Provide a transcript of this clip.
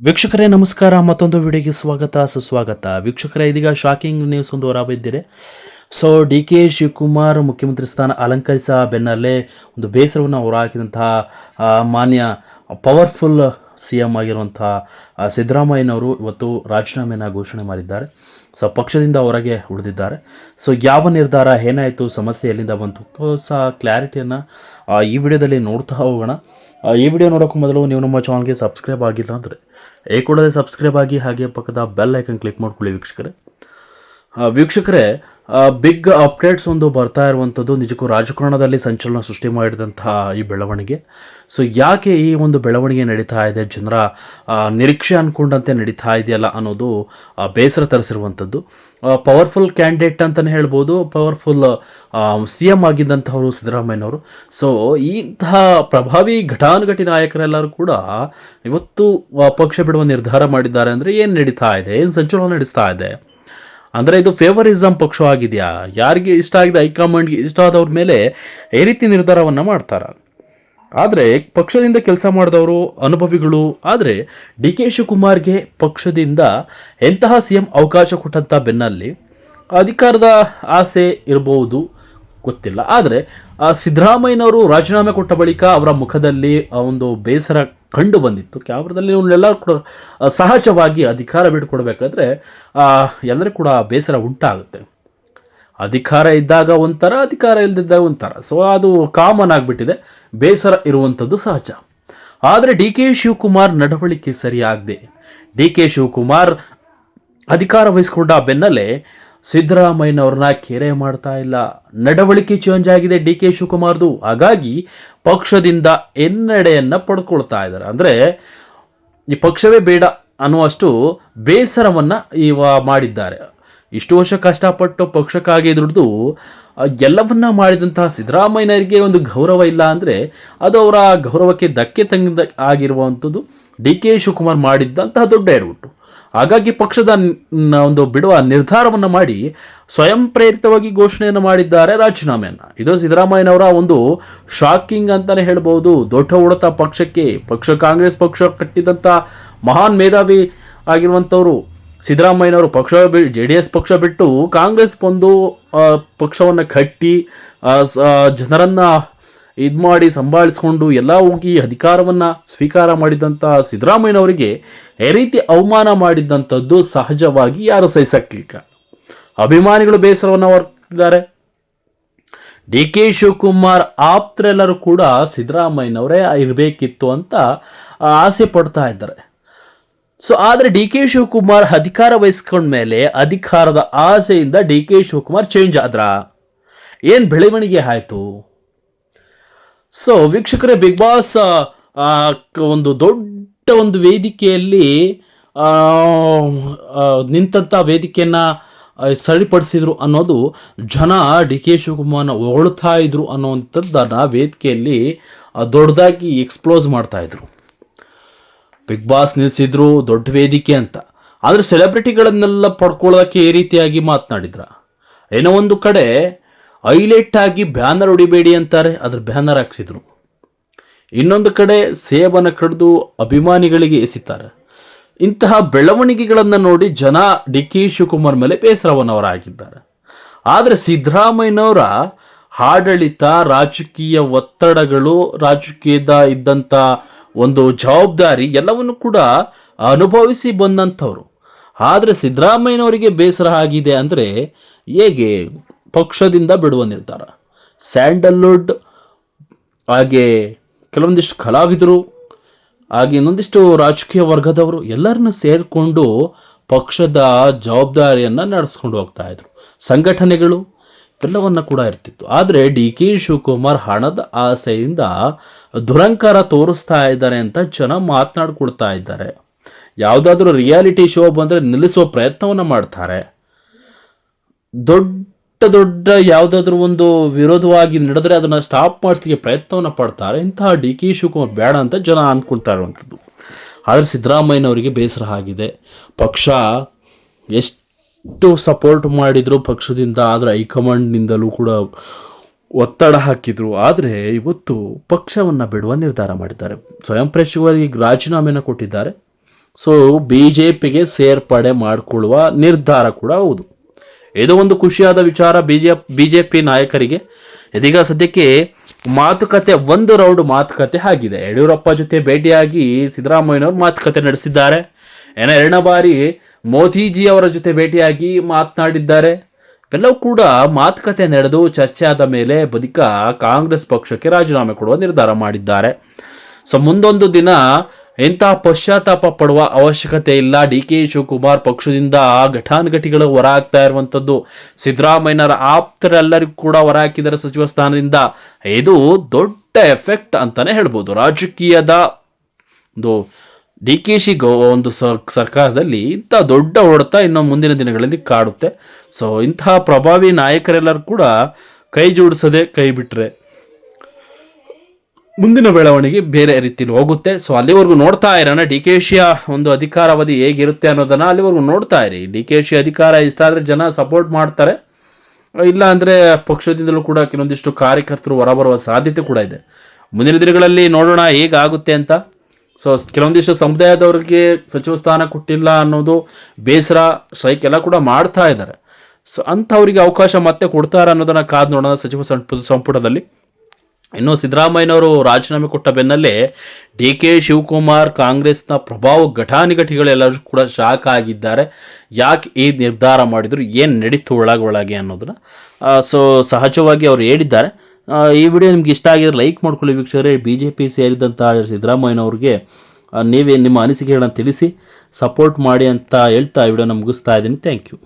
ವೀಕ್ಷಕರೇ ನಮಸ್ಕಾರ. ಮತ್ತೊಂದು ವಿಡಿಯೋಗೆ ಸ್ವಾಗತ ಸುಸ್ವಾಗತ. ವೀಕ್ಷಕರೇ, ಇದೀಗ ಶಾಕಿಂಗ್ ನ್ಯೂಸ್ ಒಂದು ಹೊರಬಿದ್ದಿದೆ. ಸೊ ಡಿ ಕೆ ಶಿವಕುಮಾರ್ ಮುಖ್ಯಮಂತ್ರಿ ಸ್ಥಾನ ಅಲಂಕರಿಸ ಬೆನ್ನಲ್ಲೇ ಒಂದು ಬೇಸರವನ್ನು ಹೊರಹಾಕಿದಂತಹ ಮಾನ್ಯ ಪವರ್ಫುಲ್ ಸಿ ಎಂ ಆಗಿರುವಂತಹ ಸಿದ್ದರಾಮಯ್ಯನವರು ಇವತ್ತು ರಾಜೀನಾಮೆಯನ್ನು ಘೋಷಣೆ ಮಾಡಿದ್ದಾರೆ. ಸೊ ಪಕ್ಷದಿಂದ ಹೊರಗೆ ಉಳಿದಿದ್ದಾರೆ. ಸೊ ಯಾವ ನಿರ್ಧಾರ, ಏನಾಯಿತು, ಸಮಸ್ಯೆ ಎಲ್ಲಿಂದ ಬಂತು, ಹೊಸ ಕ್ಲಾರಿಟಿಯನ್ನು ಈ ವಿಡಿಯೋದಲ್ಲಿ ನೋಡ್ತಾ ಹೋಗೋಣ. ಈ ವಿಡಿಯೋ ನೋಡೋಕ್ಕೂ ಮೊದಲು ನೀವು ನಮ್ಮ ಚಾನಲ್ಗೆ ಸಬ್ಸ್ಕ್ರೈಬ್ ಆಗಿಲ್ಲ ಅಂದರೆ ಕೂಡಲೇ ಸಬ್ಸ್ಕ್ರೈಬ್ ಆಗಿ, ಹಾಗೆ ಪಕ್ಕದ ಬೆಲ್ ಐಕನ್ ಕ್ಲಿಕ್ ಮಾಡ್ಕೊಳ್ಳಿ. ವೀಕ್ಷಕರೇ, ಬಿಗ್ ಅಪ್ಡೇಟ್ಸ್ ಒಂದು ಬರ್ತಾ ಇರುವಂಥದ್ದು ನಿಜಕ್ಕೂ ರಾಜಕಾರಣದಲ್ಲಿ ಸಂಚಲನ ಸೃಷ್ಟಿ ಮಾಡಿದಂತಹ ಈ ಬೆಳವಣಿಗೆ. ಸೊ ಯಾಕೆ ಈ ಒಂದು ಬೆಳವಣಿಗೆ ನಡೀತಾ ಇದೆ, ಜನರ ನಿರೀಕ್ಷೆ ಅಂದ್ಕೊಂಡಂತೆ ನಡೀತಾ ಇದೆಯಲ್ಲ ಅನ್ನೋದು ಬೇಸರ ತರಿಸಿರುವಂಥದ್ದು. ಪವರ್ಫುಲ್ ಕ್ಯಾಂಡಿಡೇಟ್ ಅಂತಲೇ ಹೇಳ್ಬೋದು, ಪವರ್ಫುಲ್ ಸಿ ಎಮ್ ಆಗಿದ್ದಂಥವರು ಸಿದ್ದರಾಮಯ್ಯನವರು. ಸೊ ಇಂತಹ ಪ್ರಭಾವಿ ಘಟಾನುಘಟಿ ನಾಯಕರೆಲ್ಲರೂ ಕೂಡ ಇವತ್ತು ಪಕ್ಷ ಬಿಡುವ ನಿರ್ಧಾರ ಮಾಡಿದ್ದಾರೆ. ಅಂದರೆ ಏನು ನಡೀತಾ ಇದೆ, ಏನು ಸಂಚಲನ ನಡೆಸ್ತಾ ಇದೆ ಅಂದರೆ ಇದು ಫೇವರಿಸಮ್ ಪಕ್ಷ ಆಗಿದೆಯಾ? ಯಾರಿಗೆ ಇಷ್ಟ ಆಗಿದೆ, ಹೈಕಮಾಂಡ್ಗೆ ಇಷ್ಟ ಆದವ್ರ ಮೇಲೆ ಈ ರೀತಿ ನಿರ್ಧಾರವನ್ನು ಮಾಡ್ತಾರೆ. ಆದರೆ ಪಕ್ಷದಿಂದ ಕೆಲಸ ಮಾಡಿದವರು ಅನುಭವಿಗಳು. ಆದರೆ ಡಿ ಕೆ ಶಿವಕುಮಾರ್ಗೆ ಪಕ್ಷದಿಂದ ಎಂತಹ ಸಿ ಎಂ ಅವಕಾಶ ಕೊಟ್ಟಂಥ ಬೆನ್ನಲ್ಲಿ ಅಧಿಕಾರದ ಆಸೆ ಇರಬಹುದು, ಗೊತ್ತಿಲ್ಲ. ಆದರೆ ಸಿದ್ದರಾಮಯ್ಯನವರು ರಾಜೀನಾಮೆ ಕೊಟ್ಟ ಬಳಿಕ ಅವರ ಮುಖದಲ್ಲಿ ಒಂದು ಬೇಸರ ಕಂಡು ಬಂದಿತ್ತು. ಕ್ಯಾಮ್ರಾದಲ್ಲಿ ಇವನ್ನೆಲ್ಲರೂ ಕೂಡ ಸಹಜವಾಗಿ ಅಧಿಕಾರ ಬಿಟ್ಟುಕೊಡ್ಬೇಕಾದ್ರೆ ಎಲ್ಲರಿಗೂ ಕೂಡ ಬೇಸರ ಉಂಟಾಗುತ್ತೆ. ಅಧಿಕಾರ ಇದ್ದಾಗ ಒಂಥರ, ಅಧಿಕಾರ ಇಲ್ಲದಿದ್ದಾಗ ಒಂಥರ. ಸೊ ಅದು ಕಾಮನ್ ಆಗಿಬಿಟ್ಟಿದೆ, ಬೇಸರ ಇರುವಂಥದ್ದು ಸಹಜ. ಆದರೆ ಡಿ ಕೆ ಶಿವಕುಮಾರ್ ನಡವಳಿಕೆ ಸರಿಯಾಗದೆ, ಡಿ ಕೆ ಶಿವಕುಮಾರ್ ಅಧಿಕಾರ ವಹಿಸ್ಕೊಂಡ ಬೆನ್ನಲ್ಲೇ ಸಿದ್ದರಾಮಯ್ಯನವ್ರನ್ನ ಕೆರೆ ಮಾಡ್ತಾ ಇಲ್ಲ. ನಡವಳಿಕೆ ಚೇಂಜ್ ಆಗಿದೆ ಡಿ ಕೆ ಶಿವಕುಮಾರ್ದು. ಹಾಗಾಗಿ ಪಕ್ಷದಿಂದ ಹಿನ್ನಡೆಯನ್ನು ಪಡ್ಕೊಳ್ತಾ ಇದ್ದಾರೆ. ಅಂದರೆ ಈ ಪಕ್ಷವೇ ಬೇಡ ಅನ್ನುವಷ್ಟು ಬೇಸರವನ್ನು ಮಾಡಿದ್ದಾರೆ. ಇಷ್ಟು ವರ್ಷ ಕಷ್ಟಪಟ್ಟು ಪಕ್ಷಕ್ಕಾಗಿ ದುಡಿದು ಎಲ್ಲವನ್ನ ಮಾಡಿದಂತಹ ಸಿದ್ದರಾಮಯ್ಯನವರಿಗೆ ಒಂದು ಗೌರವ ಇಲ್ಲ ಅಂದರೆ ಅದು ಅವರ ಗೌರವಕ್ಕೆ ಧಕ್ಕೆ ತಂದ ಆಗಿರುವಂಥದ್ದು ಡಿ ಕೆ ಶಿವಕುಮಾರ್ ಮಾಡಿದ್ದಂತಹ ದೊಡ್ಡ ಎಡವಟ್ಟು. ಹಾಗಾಗಿ ಪಕ್ಷದ ಒಂದು ಬಿಡುವ ನಿರ್ಧಾರವನ್ನು ಮಾಡಿ ಸ್ವಯಂ ಪ್ರೇರಿತವಾಗಿ ಘೋಷಣೆಯನ್ನು ಮಾಡಿದ್ದಾರೆ, ರಾಜೀನಾಮೆಯನ್ನು. ಇದು ಸಿದ್ದರಾಮಯ್ಯನವರ ಒಂದು ಶಾಕಿಂಗ್ ಅಂತಲೇ ಹೇಳ್ಬೋದು. ದೊಡ್ಡ ಹೊಡೆತ ಪಕ್ಷ ಕಾಂಗ್ರೆಸ್ ಪಕ್ಷ ಕಟ್ಟಿದಂಥ ಮಹಾನ್ ಮೇಧಾವಿ ಆಗಿರುವಂಥವರು ಸಿದ್ದರಾಮಯ್ಯನವರು JDS ಪಕ್ಷ ಬಿಟ್ಟು ಕಾಂಗ್ರೆಸ್ ಬಂದು ಪಕ್ಷವನ್ನು ಕಟ್ಟಿ ಜನರನ್ನು ಇದು ಮಾಡಿ ಸಂಭಾಳಿಸ್ಕೊಂಡು ಎಲ್ಲ ಹೋಗಿ ಅಧಿಕಾರವನ್ನು ಸ್ವೀಕಾರ ಮಾಡಿದಂಥ ಸಿದ್ದರಾಮಯ್ಯನವರಿಗೆ ಈ ರೀತಿ ಅವಮಾನ ಮಾಡಿದ್ದಂಥದ್ದು ಸಹಜವಾಗಿ ಯಾರು ಸಹಿಸಕ್ಲಿಕ್ಕ. ಅಭಿಮಾನಿಗಳು ಬೇಸರವನ್ನು ಹೊರತಿದ್ದಾರೆ. ಡಿ ಕೆ ಶಿವಕುಮಾರ್ ಆಪ್ತರೆಲ್ಲರೂ ಕೂಡ ಸಿದ್ದರಾಮಯ್ಯನವರೇ ಇರಬೇಕಿತ್ತು ಅಂತ ಆಸೆ ಪಡ್ತಾ ಇದ್ದಾರೆ. ಸೊ ಆದರೆ ಡಿ ಕೆ ಶಿವಕುಮಾರ್ ಅಧಿಕಾರ ವಹಿಸ್ಕೊಂಡ ಮೇಲೆ ಅಧಿಕಾರದ ಆಸೆಯಿಂದ ಡಿ ಕೆ ಶಿವಕುಮಾರ್ ಚೇಂಜ್ ಆದ್ರ, ಏನು ಬೆಳವಣಿಗೆ ಆಯಿತು? ಸೊ ವೀಕ್ಷಕರೇ, ಬಿಗ್ ಬಾಸ್ ಒಂದು ದೊಡ್ಡ ಒಂದು ವೇದಿಕೆಯಲ್ಲಿ ನಿಂತಹ ವೇದಿಕೆಯನ್ನು ಸರಿಪಡಿಸಿದ್ರು ಅನ್ನೋದು ಜನ ಡಿ ಕೆ ಶಿವಕುಮಾರ್ನ ಹೊಗಳ್ತಾ ಇದ್ರು ಅನ್ನೋವಂಥದ್ದನ್ನು ವೇದಿಕೆಯಲ್ಲಿ ದೊಡ್ಡದಾಗಿ ಎಕ್ಸ್ಪ್ಲೋಸ್ ಮಾಡ್ತಾಯಿದ್ರು. ಬಿಗ್ ಬಾಸ್ ನಿಲ್ಲಿಸಿದ್ರು ದೊಡ್ಡ ವೇದಿಕೆ ಅಂತ. ಆದರೆ ಸೆಲೆಬ್ರಿಟಿಗಳನ್ನೆಲ್ಲ ಪಡ್ಕೊಳ್ಳೋದಕ್ಕೆ ಈ ರೀತಿಯಾಗಿ ಮಾತನಾಡಿದ್ರ. ಏನೋ ಒಂದು ಕಡೆ ಹೈಲೈಟ್ ಆಗಿ ಬ್ಯಾನರ್ ಹೊಡಿಬೇಡಿ ಅಂತಾರೆ, ಅದ್ರ ಬ್ಯಾನರ್ ಹಾಕ್ಸಿದ್ರು. ಇನ್ನೊಂದು ಕಡೆ ಸೇಬನ್ನು ಕಡಿದು ಅಭಿಮಾನಿಗಳಿಗೆ ಎಸಿತಾರೆ. ಇಂತಹ ಬೆಳವಣಿಗೆಗಳನ್ನು ನೋಡಿ ಜನ ಡಿ ಕೆ ಶಿವಕುಮಾರ್ ಮೇಲೆ ಬೇಸರವನ್ನು ಹೊರಹಾಕಿದ್ದಾರೆ. ಆದರೆ ಸಿದ್ದರಾಮಯ್ಯನವರ ಆಡಳಿತ, ರಾಜಕೀಯ ಒತ್ತಡಗಳು, ರಾಜಕೀಯದ ಇದ್ದಂಥ ಒಂದು ಜವಾಬ್ದಾರಿ ಎಲ್ಲವನ್ನು ಕೂಡ ಅನುಭವಿಸಿ ಬಂದಂಥವ್ರು. ಆದರೆ ಸಿದ್ದರಾಮಯ್ಯನವರಿಗೆ ಬೇಸರ ಆಗಿದೆ ಅಂದರೆ ಹೇಗೆ? ಪಕ್ಷದಿಂದ ಬಿಡುವ ನಿರ್ಧಾರ. ಸ್ಯಾಂಡಲ್ವುಡ್, ಹಾಗೆ ಕೆಲವೊಂದಿಷ್ಟು ಕಲಾವಿದರು, ಹಾಗೆ ಇನ್ನೊಂದಿಷ್ಟು ರಾಜಕೀಯ ವರ್ಗದವರು ಎಲ್ಲರನ್ನು ಸೇರಿಕೊಂಡು ಪಕ್ಷದ ಜವಾಬ್ದಾರಿಯನ್ನು ನಡೆಸ್ಕೊಂಡು ಹೋಗ್ತಾ ಇದ್ರು. ಸಂಘಟನೆಗಳು ಎಲ್ಲವನ್ನು ಕೂಡ ಇರ್ತಿತ್ತು. ಆದರೆ ಡಿ ಕೆ ಶಿವಕುಮಾರ್ ಹಣದ ಆಸೆಯಿಂದ ದುರಂಕಾರ ತೋರಿಸ್ತಾ ಇದ್ದಾರೆ ಅಂತ ಜನ ಮಾತನಾಡ್ಕೊಳ್ತಾ ಇದ್ದಾರೆ. ಯಾವುದಾದ್ರೂ ರಿಯಾಲಿಟಿ ಶೋ ಬಂದರೆ ನಿಲ್ಲಿಸುವ ಪ್ರಯತ್ನವನ್ನು ಮಾಡ್ತಾರೆ. ದೊಡ್ಡ ಯಾವುದಾದ್ರೂ ಒಂದು ವಿರೋಧವಾಗಿ ನಡೆದರೆ ಅದನ್ನು ಸ್ಟಾಪ್ ಮಾಡಿಸ್ಲಿಕ್ಕೆ ಪ್ರಯತ್ನವನ್ನು ಪಡ್ತಾರೆ. ಇಂತಹ ಡಿ ಕೆ ಶಿವಕುಮಾರ್ ಬೇಡ ಅಂತ ಜನ ಅಂದ್ಕೊಳ್ತಾ ಇರುವಂಥದ್ದು. ಆದರೆ ಸಿದ್ದರಾಮಯ್ಯನವರಿಗೆ ಬೇಸರ ಆಗಿದೆ. ಪಕ್ಷ ಎಷ್ಟು ಸಪೋರ್ಟ್ ಮಾಡಿದ್ರು ಪಕ್ಷದಿಂದ, ಆದರೆ ಹೈಕಮಾಂಡ್ನಿಂದಲೂ ಕೂಡ ಒತ್ತಡ ಹಾಕಿದ್ರು. ಆದರೆ ಇವತ್ತು ಪಕ್ಷವನ್ನು ಬಿಡುವ ನಿರ್ಧಾರ ಮಾಡಿದ್ದಾರೆ. ಸ್ವಯಂ ಪ್ರೇರಿತವಾಗಿ ರಾಜೀನಾಮೆಯನ್ನು ಕೊಟ್ಟಿದ್ದಾರೆ. ಸೊ BJPಗೆ ಸೇರ್ಪಡೆ ಮಾಡಿಕೊಳ್ಳುವ ನಿರ್ಧಾರ ಕೂಡ ಹೌದು. ಇದು ಒಂದು ಖುಷಿಯಾದ ವಿಚಾರ BJP ನಾಯಕರಿಗೆ. ಇದೀಗ ಸದ್ಯಕ್ಕೆ ಮಾತುಕತೆ, ಒಂದು ರೌಂಡ್ ಮಾತುಕತೆ ಆಗಿದೆ. ಯಡಿಯೂರಪ್ಪ ಜೊತೆ ಭೇಟಿಯಾಗಿ ಸಿದ್ದರಾಮಯ್ಯನವರು ಮಾತುಕತೆ ನಡೆಸಿದ್ದಾರೆ. ಎರಡನೇ ಬಾರಿ ಮೋದಿಜಿ ಅವರ ಜೊತೆ ಭೇಟಿಯಾಗಿ ಮಾತನಾಡಿದ್ದಾರೆ. ಎಲ್ಲವೂ ಕೂಡ ಮಾತುಕತೆ ನಡೆದು ಚರ್ಚೆ ಆದ ಮೇಲೆ ಬಳಿಕ ಕಾಂಗ್ರೆಸ್ ಪಕ್ಷಕ್ಕೆ ರಾಜೀನಾಮೆ ಕೊಡುವ ನಿರ್ಧಾರ ಮಾಡಿದ್ದಾರೆ. ಸೊ ಮುಂದೊಂದು ದಿನ ಎಂಥ ಪಶ್ಚಾತ್ತಾಪ ಪಡುವ ಅವಶ್ಯಕತೆ ಇಲ್ಲ. DK ಶಿವಕುಮಾರ್ ಪಕ್ಷದಿಂದ ಘಟಾನುಘಟಿಗಳು ಹೊರ ಹಾಕ್ತಾ ಇರುವಂಥದ್ದು. ಸಿದ್ದರಾಮಯ್ಯನವರ ಆಪ್ತರೆಲ್ಲರಿಗೂ ಕೂಡ ಹೊರ ಹಾಕಿದ್ದಾರೆ ಸಚಿವ ಸ್ಥಾನದಿಂದ. ಇದು ದೊಡ್ಡ ಎಫೆಕ್ಟ್ ಅಂತಾನೆ ಹೇಳ್ಬೋದು. ರಾಜಕೀಯದ ಒಂದು DKಶಿ ಒಂದು ಸರ್ಕಾರದಲ್ಲಿ ಇಂಥ ದೊಡ್ಡ ಹೊಡೆತ ಇನ್ನು ಮುಂದಿನ ದಿನಗಳಲ್ಲಿ ಕಾಡುತ್ತೆ. ಸೊ ಇಂತಹ ಪ್ರಭಾವಿ ನಾಯಕರೆಲ್ಲರೂ ಕೂಡ ಕೈ ಜೋಡಿಸದೆ ಕೈ ಬಿಟ್ಟರೆ ಮುಂದಿನ ಬೆಳವಣಿಗೆ ಬೇರೆ ರೀತಿಯಲ್ಲಿ ಹೋಗುತ್ತೆ. ಸೊ ಅಲ್ಲಿವರೆಗೂ ನೋಡ್ತಾ ಇರೋಣ DKಶಿಯ ಒಂದು ಅಧಿಕಾರಾವಧಿ ಹೇಗಿರುತ್ತೆ ಅನ್ನೋದನ್ನು ಅಲ್ಲಿವರೆಗೂ ನೋಡ್ತಾ ಇರಿ. DKಶಿ ಅಧಿಕಾರ ಇಷ್ಟ ಆದರೆ ಜನ ಸಪೋರ್ಟ್ ಮಾಡ್ತಾರೆ, ಇಲ್ಲ ಅಂದರೆ ಪಕ್ಷದಿಂದಲೂ ಕೂಡ ಕೆಲವೊಂದಿಷ್ಟು ಕಾರ್ಯಕರ್ತರು ಹೊರಬರುವ ಸಾಧ್ಯತೆ ಕೂಡ ಇದೆ. ಮುಂದಿನ ದಿನಗಳಲ್ಲಿ ನೋಡೋಣ ಹೇಗಾಗುತ್ತೆ ಅಂತ. ಸೊ ಕೆಲವೊಂದಿಷ್ಟು ಸಮುದಾಯದವ್ರಿಗೆ ಸಚಿವ ಸ್ಥಾನ ಕೊಟ್ಟಿಲ್ಲ ಅನ್ನೋದು ಬೇಸರ, ಸ್ಟ್ರೈಕ್ ಎಲ್ಲ ಕೂಡ ಮಾಡ್ತಾ ಇದ್ದಾರೆ. ಸೊ ಅಂಥವರಿಗೆ ಅವಕಾಶ ಮತ್ತೆ ಕೊಡ್ತಾರೆ ಅನ್ನೋದನ್ನು ಕಾದು ನೋಡೋಣ ಸಚಿವ ಸಂಪುಟದಲ್ಲಿ. ಇನ್ನು ಸಿದ್ದರಾಮಯ್ಯನವರು ರಾಜೀನಾಮೆ ಕೊಟ್ಟ ಬೆನ್ನಲ್ಲೇ DK ಶಿವಕುಮಾರ್ ಕಾಂಗ್ರೆಸ್ನ ಪ್ರಭಾವ ಘಟಾನುಘಟಿಗಳೆಲ್ಲರೂ ಕೂಡ ಶಾಕ್ ಆಗಿದ್ದಾರೆ. ಯಾಕೆ ಈ ನಿರ್ಧಾರ ಮಾಡಿದ್ರು, ಏನು ನಡೀತು ಒಳಗೆ ಅನ್ನೋದನ್ನ ಸೊ ಸಹಜವಾಗಿ ಅವರು ಹೇಳಿದ್ದಾರೆ. ಈ ವಿಡಿಯೋ ನಿಮ್ಗೆ ಇಷ್ಟ ಆಗಿದ್ರೆ ಲೈಕ್ ಮಾಡ್ಕೊಳ್ಳಿ ವೀಕ್ಷಕರೇ. BJP ಸೇರಿದಂಥ ಸಿದ್ದರಾಮಯ್ಯನವ್ರಿಗೆ ನೀವೇ ನಿಮ್ಮ ಅನಿಸಿಕೆಗಳನ್ನು ತಿಳಿಸಿ ಸಪೋರ್ಟ್ ಮಾಡಿ ಅಂತ ಹೇಳ್ತಾ ಈ ವಿಡಿಯೋನ ಮುಗಿಸ್ತಾ ಇದ್ದೀನಿ. Thank you.